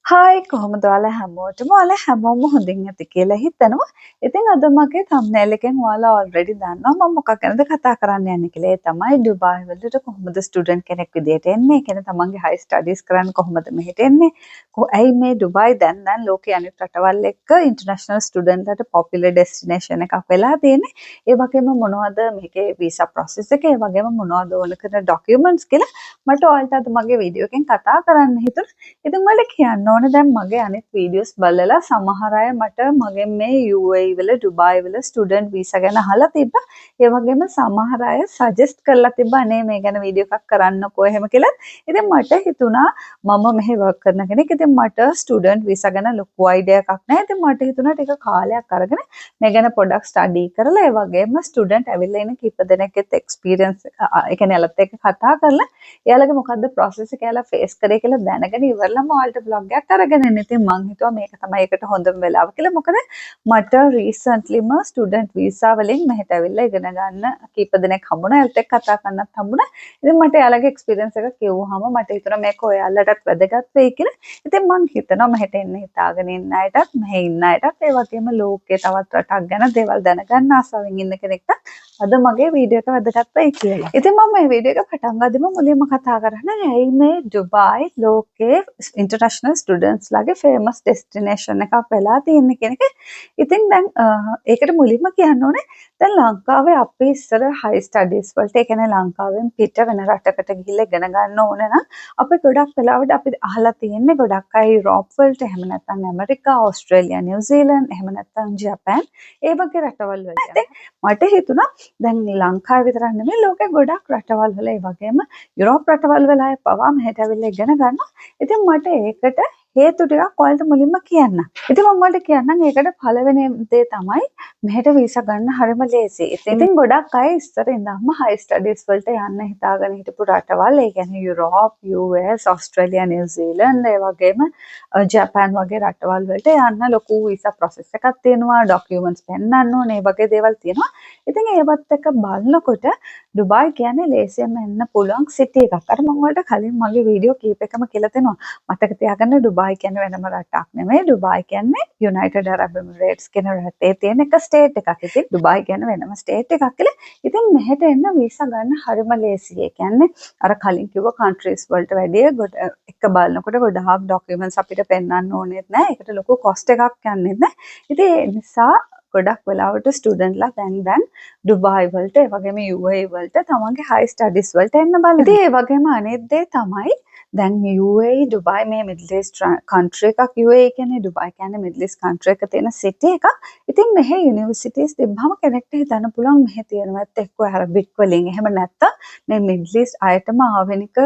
Hi කොහොමද ඔයාලා හැමෝටම ඔයාලා හැමෝම හොඳින් ඇති කියලා හිතනවා. ඉතින් අද මගේ thumbnail එකෙන් ඔයාලා already දන්නවා මම මොකක් ගැනද කතා කරන්න යන්නේ කියලා. ඒ තමයි ඩුබායි වලට කොහොමද ස්ටුඩන්ට් කෙනෙක් විදියට එන්නේ. කියන්නේ තමන්ගේ high studies කරන්න කොහොමද මෙහෙට එන්නේ. ඇයි මේ ඩුබායි දැන් ලෝකයේ අනිත් රටවල් එක්ක international student ලට popular destination එකක් වෙලා තියෙන්නේ. ඒ වගේම මොනවද මේකේ visa process එක, ඒ වගේම මොනවද ඕන කරන documents කියලා මට ඔයාලට අද මගේ වීඩියෝ එකෙන් කතා කරන්න හිතුණා. ඉතින් මට කියන්න ඕනේ දැන් මගේ අනිත් වීඩියෝස් බලලා සමහර අය මට මගෙන් මේ UAE වල ඩුබායි වල ස්ටුඩන්ට් වීසා ගැන අහලා තිබ්බා. ඒ වගේම සමහර අය සජෙස්ට් කරලා තිබ්බා අනේ මේ ගැන වීඩියෝ එකක් කරන්නකෝ එහෙම කියලා. ඉතින් මට හිතුණා මම මෙහි වර්ක් කරන කෙනෙක්. ඉතින් මට ස්ටුඩන්ට් වීසා ගැන ලොකු අයිඩියා එකක් නැහැ. ඉතින් මට හිතුණා ටික කාලයක් අරගෙන මේ ගැන පොඩ්ඩක් ස්ටඩි කරලා ඒ වගේම ස්ටුඩන්ට් ඇවිල්ලා ඉන්න කීප දෙනෙක්ගෙත් එක්ස්පීරියන්ස් ඒ කියන්නේ එයාලත් එක්ක කතා කරලා එයාලගේ මොකද්ද process එක එයාලා ෆේස් කරේ කියලා දැනගෙන ඉවරලම ඔයාලට vlog එකක් අරගෙන එන්න. ඉතින් මං හිතුවා මේක තමයි ඒකට හොඳම වෙලාව කියලා. මොකද මට රීසන්ට්ලිම ස්ටුඩන්ට් වීසා වලින් මෙහෙට ඇවිල්ලා ඉගෙන ගන්න කීප දෙනෙක් හම්බුණා. ඒත් එක්ක කතා කරන්නත් හම්බුණා. ඉතින් මට එයාලගේ එක්ස්පීරියන්ස් එක කිව්වහම මට හිතුණා මේක ඔයාලටත් වැදගත් වෙයි කියලා. ඉතින් මං හිතනවා මෙහෙට එන්න හිතාගෙන ඉන්න අයටත් මෙහෙ ඉන්න අයටත් ඒ වගේම ලෝකයේ තවත් රටක් ගැන දේවල් දැනගන්න ආසාවෙන් ඉන්න කෙනෙක්ට අද මගේ වීඩියෝ එක වැදගත් වෙයි කියලා. ඉතින් මම මේ වීඩියෝ එක පටන් ගද්දිම මුලින්ම කතා කරන්නේ ඇයි මේ ඩුබායි ලෝකයේ ඉන්ටර්නැෂනල් ස්ටුඩන්ට්ස් ලාගේ ෆේමස් ඩෙස්ටිනේෂන් එකක් වෙලා තියෙන්නේ කියන එක. ඉතින් දැන් ඒකට මුලින්ම කියන්න ඕනේ දැන් ලංකාවේ අපි ඉස්සර හයි ස්ටඩීස් වලට ඒ කියන්නේ ලංකාවෙන් පිට වෙන රටකට ගිහිල්ලා ඉගෙන ගන්න ඕන නම් අපි ගොඩක් වෙලාවට අපි අහලා තියෙන්නේ ගොඩක් අය යුරෝප් වලට එහෙම නැත්නම් ඇමරිකා, ඕස්ට්‍රේලියා, නිව්සීලන්ත එහෙම නැත්නම් ජපාන් ඒ වගේ රටවල් වලට. මට හිතුණා දැන් ලංකාවේ විතරක් නෙමෙයි ලෝකේ ගොඩක් රටවල් වල ඒ වගේම යුරෝප් රටවල් වල අය පවා මෙහෙට ඇවිල්ලා ඉගෙන ගන්නවා. ඉතින් මට ඒකට හේතු ටිකක් ඔයාලට මුලින්ම කියන්න. ඉතින් මම ඔයාලට කියන්නම් ඒකට පළවෙනි දේ තමයි මෙහෙට වීසා ගන්න හරිම ලේසි. ඉතින් ගොඩක් අය ඉස්සර ඉඳන්ම හයි ස්ටඩීස් වලට යන්න හිතාගෙන හිටපු රටවල් ඒ කියන්නේ යුරෝප්, US, ඕස්ට්‍රේලියා, නිව්සීලන්ත ඒ වගේම ජපාන් වගේ රටවල් වලට යන්න ලොකු වීසා ප්‍රොසෙස් එකක් තියෙනවා. ඩොකියුමන්ට්ස් පෙන්නන්න ඕනේ. මේ වගේ දේවල් තියෙනවා. ඉතින් ඒවත් එක බලනකොට ඩුබායි කියන්නේ ලේසියෙන්ම එන්න පුළුවන් සිටි එකක්. අර මම ඔයාලට කලින් මගේ වීඩියෝ කීපයකම කියලා දෙනවා. මතක තියාගන්න ඩුබායි කියන්නේ වෙනම රටක් නෙමෙයි. ඩුබායි කියන්නේ යුනයිටඩ් අරබ් එමිරේට්ස් කියන රටේ තියෙන එක ස්ටේට් එකක්. ඉතින් ඩුබායි කියන්නේ වෙනම ස්ටේට් එකක් කියලා. ඉතින් මෙහෙට එන්න වීසා ගන්න හරිම ලේසියි. ඒ කියන්නේ අර කලින් කිව්ව කන්ට්‍රීස් වලට වැඩිය එක බලනකොට ගොඩාක් ඩොකියුමන්ට්ස් අපිට පෙන්වන්න ඕනෙත් නැහැ. ඒකට ලොකු කොස්ට් එකක් යන්නේ නැහැ. ඉතින් ඒ නිසා ගොඩක් වෙලාවට ස්ටුඩන්ට්ලා දැන් ඩුබායි වලට ඒ වගේම UAE වලට තමන්ගේ හයි ස්ටඩීස් වලට එන්න බලන. ඉතින් ඒ වගේම අනිත් දේ තමයි දැන් UAE ඩුබායි මේ මිඩල් ඊස්ට් කන්ට්‍රි එකක්. UAE කියන්නේ ඩුබායි කියන්නේ මිඩල් ඊස්ට් කන්ට්‍රි එක තියෙන සිටි එකක්. ඉතින් මෙහි යුනිවර්සිටිස් තිබ්බම කෙනෙක්ට හිතන්න පුළුවන් මෙහි තියෙනවත් එක්ක අරබික් වලින් එහෙම නැත්තම් මේ මිඩල් ඊස්ට් අයටම ආවෙනික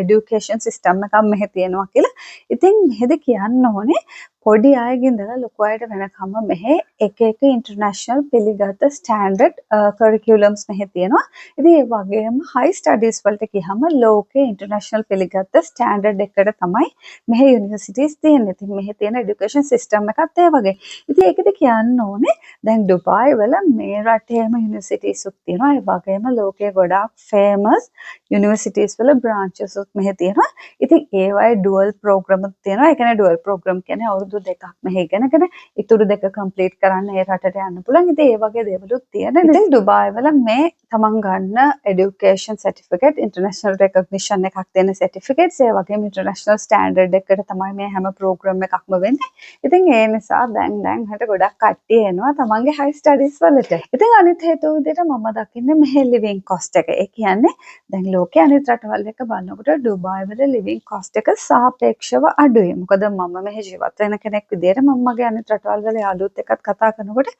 এডুকেෂන් සිස්ටම් එකක් මෙහි තියෙනවා කියලා. ඉතින් මෙහෙද කියන්න ඕනේ පොඩි අයගේ ඉඳලා ලොකු අයට වෙනකම්ම මෙහි එක ඉන්ටර්නැෂනල් පිළිගත් ස්ටෑන්ඩඩ් කරිකියුලම්ස් මෙහි තියෙනවා. ඉතින් ඒ වගේම හයි ස්ටඩීස් වලට ගියහම ලෝකේ ඉන්ටර්නැෂනල් පිළිගත් ස්ටෑන්ඩඩ් එකට තමයි මෙහි යුනිවර්සිටිස් තියෙන්නේ. ඉතින් මෙහි තියෙන এডুকেෂන් සිස්ටම් එකත් ඒ වගේ. ඉතින් ඒකද කියන්න ඕනේ දැන් ඩුබායි වල මේ රටේම යුනිවර්සිටිස් උත් තියෙනවා. ඒ වගේම ලෝකයේ ගොඩාක් ෆේමස් යුනිවර්සිටිස් වල බ්‍රාන්චස් උත් මෙහි තියෙනවා. ඉතින් ඒවයි ඩුවල් ප්‍රෝග්‍රෑම් උත් තියෙනවා. ඒ කියන්නේ ඩුවල් ප්‍රෝග්‍රෑම් කියන්නේ අවුරුදු දෙකක් මෙහි ඉගෙනගෙන ඉතුරු දෙක කම්ප්ලීට් කරන්න ඒ රටට යන්න පුළුවන්. ඉතින් ඒ වගේ දේවලුත් තියෙනවා. ඉතින් ඩුබායි වල මේ තමන් ගන්න এডুকেෂන් සර්ටිෆිකේට් ඉන්ටර්නැෂනල් රෙකග්නිෂන් එකක් දෙන සර්ටිෆිකේට්ස් ඒ වගේම ඉන්ටර්නැෂනල් ස්ටෑන්ඩඩ් එකකට තමයි මේ හැම ප්‍රෝග්‍රෑම් එකක්ම වෙන්නේ. ඉතින් ඒ නිසා දැන් හිට ගොඩක් කට්ටිය එනවා තමන්ගේ හයි ස්ටඩීස් වලට. ඉතින් අනිත් හේතුව විදිහට මම දකින්නේ මෙහි ලිවිං කොස්ට් එක. ඒ කියන්නේ දැන් ලෝකයේ අනිත් රටවල් එක බලනකොට ඩුබායි වල ලිවිං කොස්ට් එක සාපේක්ෂව අඩුයි. මොකද මම මෙහි ජීවත් වෙන කෙනෙක් විදිහට මම මගේ අනිත් රටවල් වල යාළුවොත් එක්කත් කතා කරනකොට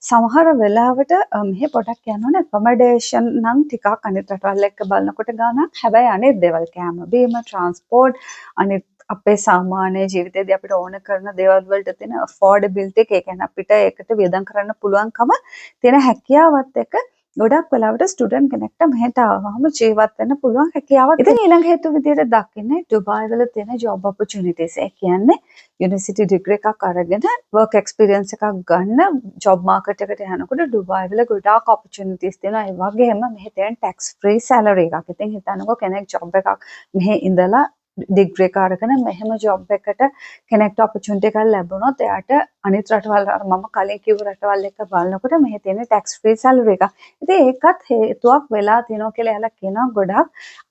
සමහර වෙලාවට මෙහි පොඩක් කියනවනේ ඇකොමඩේෂන් නම් ටිකක් අනිත් රටවල් එක්ක බලනකොට ගානක්. හැබැයි අනිත් දේවල් කෑම බීම ට්‍රාන්ස්පෝර්ට් අනිත් අපේ සාමාන්‍ය ජීවිතේදී අපිට ඕන කරන දේවල් වලට තියෙන affordability එක, ඒ කියන්නේ අපිට ඒකට වියදම් කරන්න පුළුවන්කම තියෙන හැකියාවත් එක්ක ගොඩක් වෙලාවට ස්ටුඩන්ට් කෙනෙක්ට මෙහෙට ආවම ජීවත් වෙන්න පුළුවන් හැකියාවක්. ඉතින් ඊළඟ හේතුව විදිහට දකින්නේ ඩුබායි වල තියෙන ජොබ් ඔපචුනිටිස්. ඒ කියන්නේ යුනිවර්සිටි ඩිග්‍රී එකක් අරගෙන වර්ක් එක්ස්පීරියන්ස් එකක් ගන්න ජොබ් මාකට් එකට යනකොට ඩුබායි වල ගොඩාක් ඔපචුනිටිස් තියෙනවා. ඒ වගේම මෙහෙ තියෙන ටැක්ස් ෆ්‍රී සැලරි එකක්. ඉතින් හිතන්නකෝ කෙනෙක් ජොබ් එකක් මෙහෙ ඉඳලා ඩිග්‍රී එක අරගෙන මෙහෙම ජොබ් එකට කෙනෙක්ට ඔපචුනිටි එකක් ලැබුණොත් එයාට අනිත් රටවල් මම කලින් කිව්ව රටවල් එක්ක බලනකොට මෙහි තියෙන ටැක්ස් ෆ්‍රී සැලරි එක. ඉතින් ඒකත් හේතුවක් වෙලා තියෙනවා කියලා එයාලා කියනවා. ගොඩක්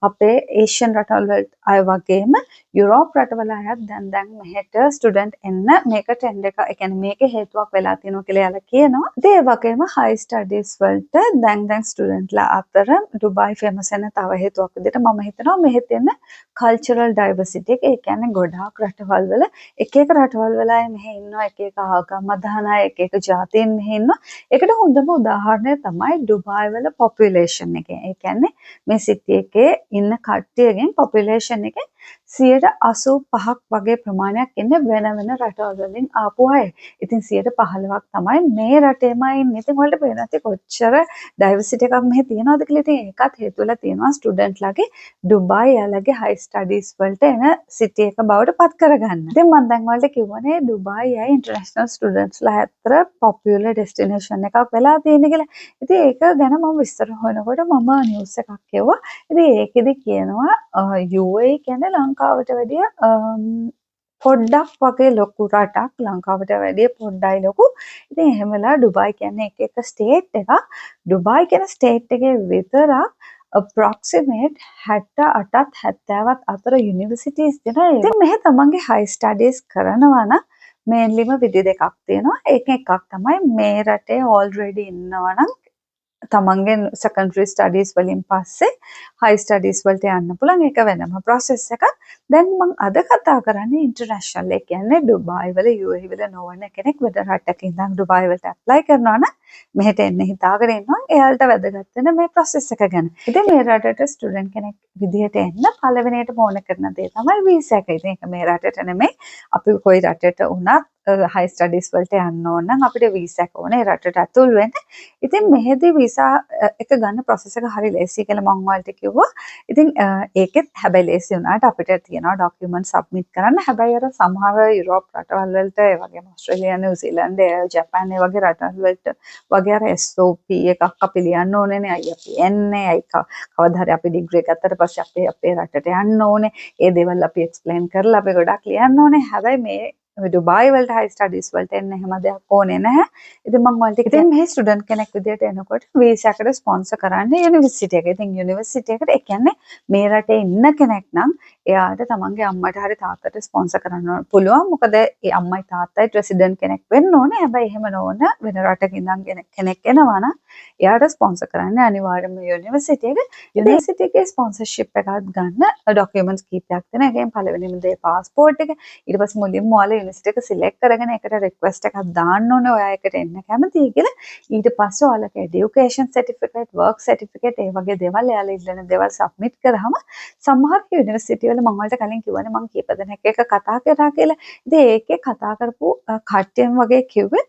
අපේ ඒෂියන් රටවල් වල අය වගේම යුරෝප් රටවල අයත් දැන් මෙහෙට ස්ටුඩන්ට් එන්න මේක ට්‍රෙන්ඩ් එක. ඒ කියන්නේ මේක හේතුවක් වෙලා තියෙනවා කියලා එයාලා කියනවා. ඉතින් ඒ වගේම හයි ස්ටඩීස් වලට දැන් ස්ටුඩන්ට්ලා අතර ඩුබායි ෆේමස් වෙන තව හේතුවක් විදිහට මම හිතනවා මෙහි තියෙන කල්චරල් ඩයිවර්සිටි එක. ඒ කියන්නේ ගොඩාක් රටවල් වල එක රටවල් වල අය මෙහි ඉන්නවා, එක ආගම් අදහන අය, එක ජාතීන් මෙහි ඉන්නවා. ඒකට හොඳම උදාහරණය තමයි ඩුබායි වල පොපියුලේෂන් එක. ඒ කියන්නේ මේ සිටි එකේ ඉන්න කට්ටියගෙන් පොපියුලේෂන් එකෙන් 85ක් වගේ ප්‍රමාණයක් ඉන්නේ වෙන රටවල් වලින් ආපු අය. ඉතින් 15ක් තමයි මේ රටේමයි ඉන්නේ. ඉතින් ඔයාලට පේනවා ඇති කොච්චර ඩයිවර්සිටි එකක් මෙහි තියෙනවද කියලා. ඉතින් ඒකත් හේතු වෙලා තියෙනවා ස්ටුඩන්ට්ලාගේ ඩුබායි යාලගේ හයි ස්ටඩීස් වලට එන සිටි එක බවට පත් කරගන්න. ඉතින් මම දැන් ඔයාලට කිව්වනේ ඩුබායි යයි ඉන්ටර්නැෂනල් ස්ටුඩන්ට්ස්ලා අතර පොපියුලර් ඩෙස්ටිනේෂන් එකක් වෙලා තියෙන කියලා. ඉතින් ඒක ගැන මම විස්තර හොයනකොට මම නිවුස් එකක් කියුවා. ඉතින් ඒකෙදි කියනවා UAE කියන්නේ ලංකාවට වැඩිය පොඩ්ඩක් වගේ ලොකු රටක්. ලංකාවට වැඩිය පොඩ්ඩයි ලොකු. ඉතින් එහෙම වෙලා ඩුබායි කියන්නේ එක ස්ටේට් එකක්. ඩුබායි කියන ස්ටේට් එකේ විතරක් approximate 68ත් 70ත් අතර යුනිවර්සිටිස් තියෙනවා. ඉතින් මෙහෙ තමන්ගේ හයි ස්ටඩීස් කරනවා නම් මේන්ලිම විදි දෙකක් තියෙනවා. ඒක එකක් තමයි මේ රටේ already ඉන්නවා නම් තමන්ගේ සෙකන්ඩරි ස්ටඩීස් වලින් පස්සේ හයි ස්ටඩීස් වලට යන්න පුළුවන්. ඒක වෙනම ප්‍රොසෙස් එකක්. දැන් මම අද කතා කරන්නේ ඉන්ටර්නැෂනල්. ඒ කියන්නේ ඩුබායි වල UAE වල නොවන කෙනෙක් වෙන රටක ඉඳන් ඩුබායි වලට ඇප්ලයි කරනවා නම් මෙහෙට එන්න හිතාගෙන ඉන්නවා. එයාලට වැදගත් වෙන මේ ප්‍රොසෙස් එක ගැන. ඉතින් මේ රටට ස්ටුඩන්ට් කෙනෙක් විදිහට එන්න පළවෙනියටම ඕන කරන දේ තමයි වීසා එක. ඉතින් ඒක මේ රටට නෙමෙයි. අපි කොයි රටට වුණත් හයි ස්ටඩීස් වලට යන්න ඕන නම් අපිට වීසා එක ඕනේ රටට ඇතුල් වෙන්න. ඉතින් මෙහෙදී වීසා එක ගන්න ප්‍රොසෙස් එක හරි ලේසි කියලා මම ඔයාලට කිව්වා. ඉතින් ඒකෙත් හැබැයි ලේසි වුණාට අපිට තියෙනවා ડોකියුමන්ට් සබ්මිට් කරන්න. හැබැයි අර සමහර යුරෝප් රටවල් වලට ඒ වගේම ඕස්ට්‍රේලියා, නිව්සීලන්ත, ජපාන් වගේ රටවල් වලට වගේ අර SOP එකක් අපි ලියන්න ඕනේනේ. අයි අපි එන්නේ, අයි කවදා හරි අපි ඩිග්‍රී ගත්තට පස්සේ අපේ රටට යන්න ඕනේ. ඒ දේවල් අපි එක්ස්ප්ලেইন කරලා අපි ගොඩක් ලියන්න ඕනේ. හැබැයි මේ ඩුබායි වලට හයි ස්ටඩීස් වලට එන්න එහෙම දෙයක් ඕනේ නැහැ. ඉතින් මම ඔයාලට ඉතින් මේ ස්ටුඩන්ට් කෙනෙක් විදිහට එනකොට වීසා එකට ස්පොන්සර් කරන්නේ යුනිවර්සිටි එක. ඉතින් යුනිවර්සිටි එකට ඒ කියන්නේ මේ රටේ ඉන්න කෙනෙක් නම් එයාට තමන්ගේ අම්මට හරි තාත්තට ස්පොන්සර් කරන්න පුළුවන්. මොකද ඒ අම්මයි තාත්තයි රෙසිඩන්ට් කෙනෙක් වෙන්න ඕනේ. හැබැයි එහෙම නොවන වෙන රටක ඉඳන් කෙනෙක් එනවා නම් එයාට ස්පොන්සර් කරන්නේ අනිවාර්යයෙන්ම යුනිවර්සිටි එක. යුනිවර්සිටි එකේ ස්පොන්සර්ෂිප් එකක් ගන්න ඩොකියුමන්ට්ස් කීපයක් තියෙනවා. ඒකෙන් පළවෙනිම දේ පාස්පෝර්ට් එක. ඊට පස්සේ මුලින්ම ඔයාලා යුනිවර්සිටි එක සිලෙක්ට් කරගෙන ඒකට රික්වෙස්ට් එකක් දාන්න ඕනේ. ඔයා එකට එන්න කැමතියි කියලා. ඊට පස්සේ ඔයාලගේ එඩියුකේෂන් සර්ටිෆිකේට්, වර්ක් සර්ටිෆිකේට් ඒ වගේ දේවල් එයාලා ඉල්ලන දේවල් සබ්මිට් කරාම සමහර යුනිවර්සිටි වල මම ඔයාලට කලින් කිව්වනේ මම කීප දෙනෙක් එක්ක කතා කරා කියලා. ඉතින් ඒකේ කතා කරපු කට්ටියන් වගේ කිව්වේ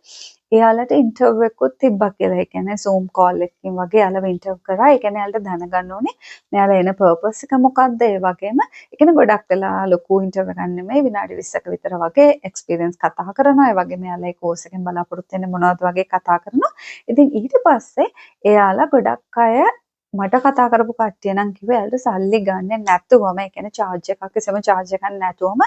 එයාලට ඉන්ටර්විව් එකකුත් තිබ්බා කියලා. ඒ කියන්නේ Zoom call එකකින් වගේ එයාලව ඉන්ටර්විව් කරා. ඒ කියන්නේ එයාලට දැනගන්න ඕනේ මෙයාලා එන පර්පස් එක මොකක්ද. ඒ වගේම ඒ කියන්නේ ගොඩක් වෙලා ලොකු ඉන්ටර්විව් එකක් නෙමෙයි විනාඩි 20ක විතර වගේ එක්ස්පීරියන්ස් කතා කරනවා. ඒ වගේම එයාලා ඒ කෝස් එකෙන් බලාපොරොත්තු වෙන්නේ මොනවද වගේ කතා කරනවා. ඉතින් ඊට පස්සේ එයාලා ගොඩක් අය මට කතා කරපු කට්ටිය නම් කිව්වේ එයාලට සල්ලි ගන්න නැතුවම ඒ කියන්නේ charge එකක් කිසිම charge එකක් නැතුවම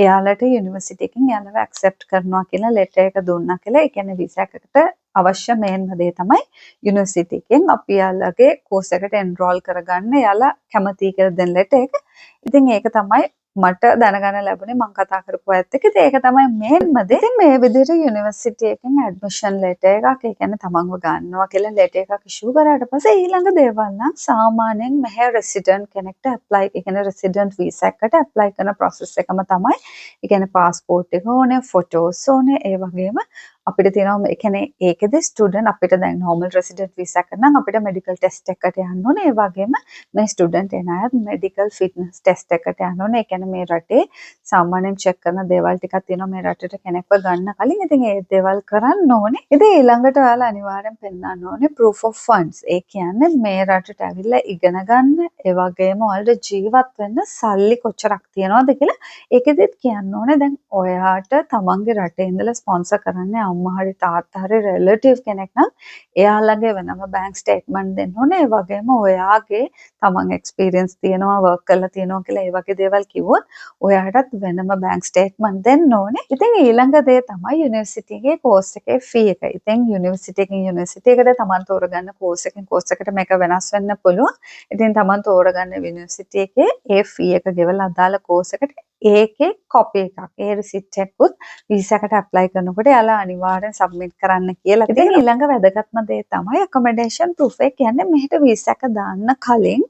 එයාලට යුනිවර්සිටි එකෙන් එයාලව accept කරනවා කියලා letter එක දුන්නා කියලා. ඒ කියන්නේ visa එකකට අවශ්‍ය මේන්ම දේ තමයි යුනිවර්සිටි එකෙන් අපි එයාලගේ course එකට enroll කරගන්න එයාලා කැමතියි කියලා දෙන letter එක. ඉතින් ඒක තමයි මට දැනගන්න ලැබුණේ මම කතා කරපු අයත් එක්ක. ඒක තමයි මේන්ම දේ. ඉතින් මේ විදිහට යුනිවර්සිටි එකෙන් ඇඩ්මිෂන් ලෙටර් එකක්, ඒ කියන්නේ තමන්ව ගන්නවා කියලා ලෙටර් එකක් ඉෂුව කරාට පස්සේ ඊළඟ දේවල් නම් සාමාන්‍යයෙන් මෙහෙ රෙසිඩන්ට් කෙනෙක්ට ඇප්ලයි, ඒ කියන්නේ රෙසිඩන්ට් වීසා එකට ඇප්ලයි කරන ප්‍රොසෙස් එකම තමයි. ඒ කියන්නේ පාස්පෝර්ට් එක ඕනේ, ෆොටෝස් ඕනේ, ඒ වගේම අපිට තියෙනවා ඒ කියන්නේ ඒකෙදි ස්ටුඩන්ට් අපිට දැන් නෝමල් රෙසිඩන්ට් වීසා එක නම් අපිට මෙඩිකල් ටෙස්ට් එකකට යන්න ඕනේ. ඒ වගේම මේ ස්ටුඩන්ට් එන අයත් මෙඩිකල් ෆිට්නස් ටෙස්ට් එකකට යන්න ඕනේ. ඒ කියන්නේ මේ රටේ සාමාන්‍යයෙන් චෙක් කරන දේවල් ටිකක් තියෙනවා මේ රටට කෙනෙක්ව ගන්න කලින්. ඉතින් ඒ දේවල් කරන්න ඕනේ. ඉතින් ඊළඟට ඔයාලා අනිවාර්යෙන් පෙන්නන්න ඕනේ proof of funds. ඒ කියන්නේ මේ රටට ඇවිල්ලා ඉගෙන ගන්න, ඒ වගේම ඔයාලට ජීවත් වෙන්න සල්ලි කොච්චරක් තියනවද කියලා. ඒකෙදිත් කියන්න ඕනේ දැන් ඔයාට තමන්ගේ රටේ ඉඳලා ස්පොන්සර් කරන්නේ අම්මා හරි තාත්තා හරි රිලටිව් කෙනෙක් නම් එයාලගේ වෙනම බැංක් ස්ටේට්මන්ට් දෙන්න ඕනේ. ඒ වගේම ඔයාගේ තමන් එක්ස්පීරියන්ස් තියෙනවා වර්ක් කරලා තියෙනවා කියලා ඒ වගේ දේවල් කිව්වොත් ඔයාටත් වෙනම බැංක් ස්ටේට්මන්ට් දෙන්න ඕනේ. ඉතින් ඊළඟ දේ තමයි යුනිවර්සිටි එකේ කෝස් එකේ ෆී එක. ඉතින් යුනිවර්සිටි එකකින් යුනිවර්සිටි එකට තමන් තෝරගන්න කෝස් එකකින් කෝස් එකට මේක වෙනස් වෙන්න පුළුවන්. ඉතින් තමන් තෝරගන්න යුනිවර්සිටි එකේ ඒ ෆී එක ගෙවලා අදාළ කෝස් එකට ඒකේ කොපි එකක් ඒ රිසිට් එකකුත් වීසා එකට ඇප්ලයි කරනකොට එයාලා අනිවාර්යෙන් සබ්මිට් කරන්න කියලා. ඉතින් ඊළඟ වැදගත්ම දේ තමයි accommodation proof එක. කියන්නේ මෙහෙට වීසා එක දාන්න කලින්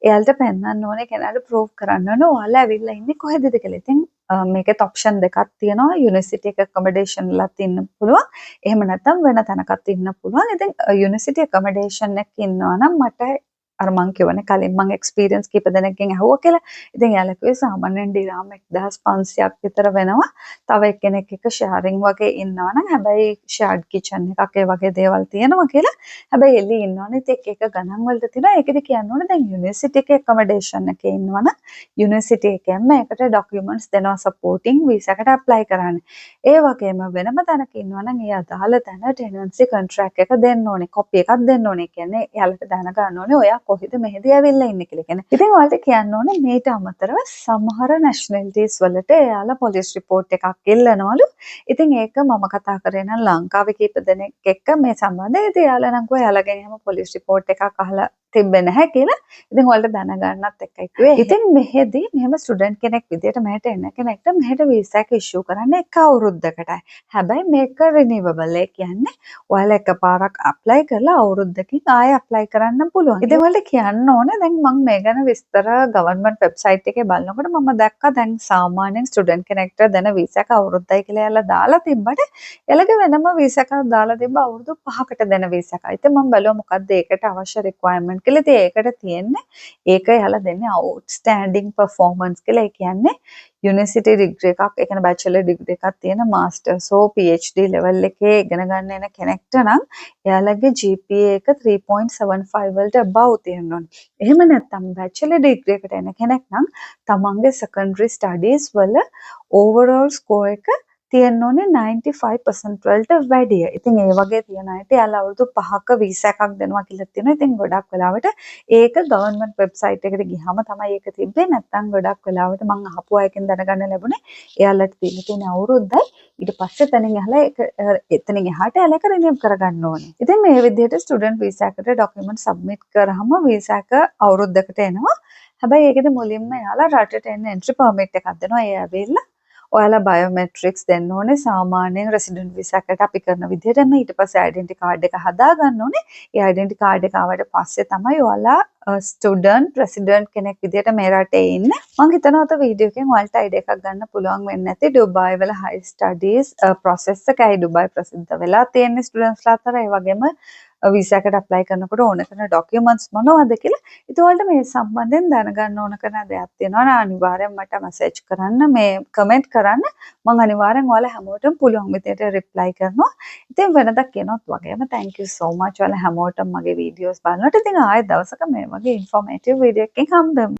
එයාලට පෙන්වන්න ඕනේ කෙනාට ප්‍රූව් කරන්න ඕනේ ඔයාලා ඇවිල්ලා ඉන්නේ කොහෙදද කියලා. ඉතින් මේකෙත් ඔප්ෂන් දෙකක් තියෙනවා. යුනිවර්සිටි එක accommodation ලත් ඉන්න පුළුවන්. එහෙම නැත්නම් වෙන තැනකත් ඉන්න පුළුවන්. ඉතින් යුනිවර්සිටි accommodation එකක ඉන්නවා නම් මට අර මං කියවනේ කලින් මං එක්ස්පීරියන්ස් කීප දෙනෙක්ගෙන් ඇහුවා කියලා. ඉතින් එයාලා කිව්වේ සාමාන්‍යයෙන් ඩිරාම් 1500ක් විතර වෙනවා. තව එක්කෙනෙක් එක්ක ෂෙයාරින් වගේ ඉන්නවා නම් හැබැයි ෂෙයාර්ඩ් කිචන් එකක් ඒ වගේ දේවල් තියෙනවා කියලා. හැබැයි එළිය ඉන්නවනේ ඉතින් එක ගණන් වලට තියෙනවා. ඒකෙදි කියන්න ඕනේ දැන් යුනිවර්සිටි එකේ accommodation එකේ ඉන්නවනම් යුනිවර්සිටි එකෙන්ම ඒකට ඩොකියුමන්ට්ස් දෙනවා සපෝටින් වීසා එකට ඇප්ලයි කරන්න. ඒ වගේම වෙනම තැනක ඉන්නවනම් ඒ අදාළ තැන ටෙනන්සි කොන්ට්‍රැක්ට් එක දෙන්න ඕනේ. කොපි එකක් දෙන්න ඕනේ. කියන්නේ එයාලට දැනගන්න ඕනේ ඔයා කොහෙද මෙහෙද ඇවිල්ලා ඉන්නේ කියලා. කියන්නේ ඉතින් ඔයාලට කියන්න ඕනේ මේට අමතරව සමහර නැෂනලිටිස් වලට එයාලා පොලිස් රිපෝට් එකක් ඉල්ලනවලු. ඉතින් ඒක මම කතා කරේ නම් ලංකාවේ කීප දෙනෙක් එක්ක මේ සම්බන්ධයෙන්. ඉතින් එයාලා නම් කිව්වා එයාලගෙන් එහෙම පොලිස් රිපෝට් එකක් අහලා තිබ්බේ නැහැ කියලා. ඉතින් ඔයාලට දැනගන්නත් එක්කයි කිව්වේ. ඉතින් මෙහෙදී මෙහෙම ස්ටුඩන්ට් කෙනෙක් විදියට මෙහෙට එන කෙනෙක්ට මෙහෙට වීසා එක ඉෂුව කරන්න එක අවුරුද්දකටයි. හැබැයි මේක රිනිවබල්. ඒ කියන්නේ ඔයාලා එකපාරක් ඇප්ලයි කරලා අවුරුද්දකින් ආයෙ ඇප්ලයි කරන්න පුළුවන්. ඉතින් ඔයාලට කියන්න ඕනේ දැන් මම මේ ගැන විස්තර ගවර්න්මන්ට් වෙබ්සයිට් එකේ බලනකොට මම දැක්කා දැන් සාමාන්‍යයෙන් ස්ටුඩන්ට් කෙනෙක්ට දෙන වීසා එක අවුරුද්දයි කියලා එයාලා දාලා තිබ්බට එයාලගේ වෙනම වීසා එකක් දාලා තිබ්බ අවුරුදු 5කට දෙන වීසා එකක්. ඉතින් මම බැලුවා මොකක්ද ඒකට අවශ්‍ය රික්වයර්මන්ට් කියලා. ඉතින් ඒකට තියෙන්නේ ඒක එයාලා දෙන්නේ අවුට්ස්ටෑන්ඩින් පර්ෆෝමන්ස් කියලා. ඒ කියන්නේ යුනිවර්සිටි ඩිග්‍රී එකක්, ඒ කියන්නේ බැචලර් ඩිග්‍රී එකක් තියෙන මාස්ටර්ස් හෝ PhD ලෙවල් එකේ ඉගෙන ගන්න එන කෙනෙක්ට නම් එයාලගේ GPA එක 3.75 වලට above තියෙන්න ඕනේ. එහෙම නැත්නම් බැචලර් ඩිග්‍රී එකට එන කෙනෙක් නම් තමන්ගේ secondary studies වල overall score එක තියෙන්න ඕනේ 95% වලට වැඩිය. ඉතින් ඒ වගේ තියන අයට එයාලා අවුරුදු 5ක වීසා එකක් දෙනවා කියලා තියෙනවා. ඉතින් ගොඩක් වෙලාවට ඒක ගවර්න්මන්ට් වෙබ්සයිට් එකට ගියාම තමයි ඒක තිබ්බේ. නැත්නම් ගොඩක් වෙලාවට මම අහපු අයකින් දැනගන්න ලැබුණේ එයාලට දීලා තියෙන අවුරුද්දයි ඊට පස්සේ තනින් එහලා ඒක එතනින් එහාට එයාලා ඒක රිනිව් කරගන්න ඕනේ. ඉතින් මේ විදිහට ස්ටුඩන්ට් වීසා එකට ඩොකියුමන්ට් සබ්මිට් කරාම වීසා එක අවුරුද්දකට එනවා. හැබැයි ඒකෙදි මුලින්ම එයාලා රටට එන්න එන්ට්‍රි පර්මිට් එකක් දෙනවා. ඒ ඇවිල්ලා ඔයාලා බයෝමෙට්‍රික්ස් දෙන්න ඕනේ. සාමාන්‍යයෙන් රෙසිඩන්ට් වීසා එකට අපි කරන විදිහටම ඊට පස්සේ ඩෙන්ටි කාඩ් එක හදා ගන්න ඕනේ. ඒ ඩෙන්ටි කාඩ් එක ආවට පස්සේ තමයි ඔයාලා ස්ටුඩන්ට් රෙසිඩන්ට් කෙනෙක් විදිහට මේ රටේ ඉන්න. මම හිතනවා අද වීඩියෝ එකෙන් ඔයාලට අයිඩියා එකක් ගන්න පුළුවන් වෙන්නේ නැති ඩුබායි වල හයි ස්ටඩීස් ප්‍රොසෙස් එකයි ඩුබායි ප්‍රසිද්ධ වෙලා තියෙන ස්ටුඩන්ට්ස්ලා අතර ඒ වගේම වීසා එකට ඇප්ලයි කරනකොට ඕන කරන ඩොකියුමන්ට්ස් මොනවද කියලා. ඉතින් ඔයාලට මේ සම්බන්ධයෙන් දැනගන්න ඕන කරන දෙයක් තියෙනවා නම් අනිවාර්යෙන් මට මැසේජ් කරන්න, මේ කමෙන්ට් කරන්න. මම අනිවාර්යෙන් ඔයාලා හැමෝටම පුළුවන් විදිහට රිප්ලයි කරනවා. ඉතින් වෙනදා කියනොත් වගේම thank you so much ඔයාලා හැමෝටම මගේ වීඩියෝස් බලනකොට. ඉතින් ආයෙත් දවසක මේ වගේ ඉන්ෆෝමේටිව් වීඩියෝ එකකින් හම්බෙමු.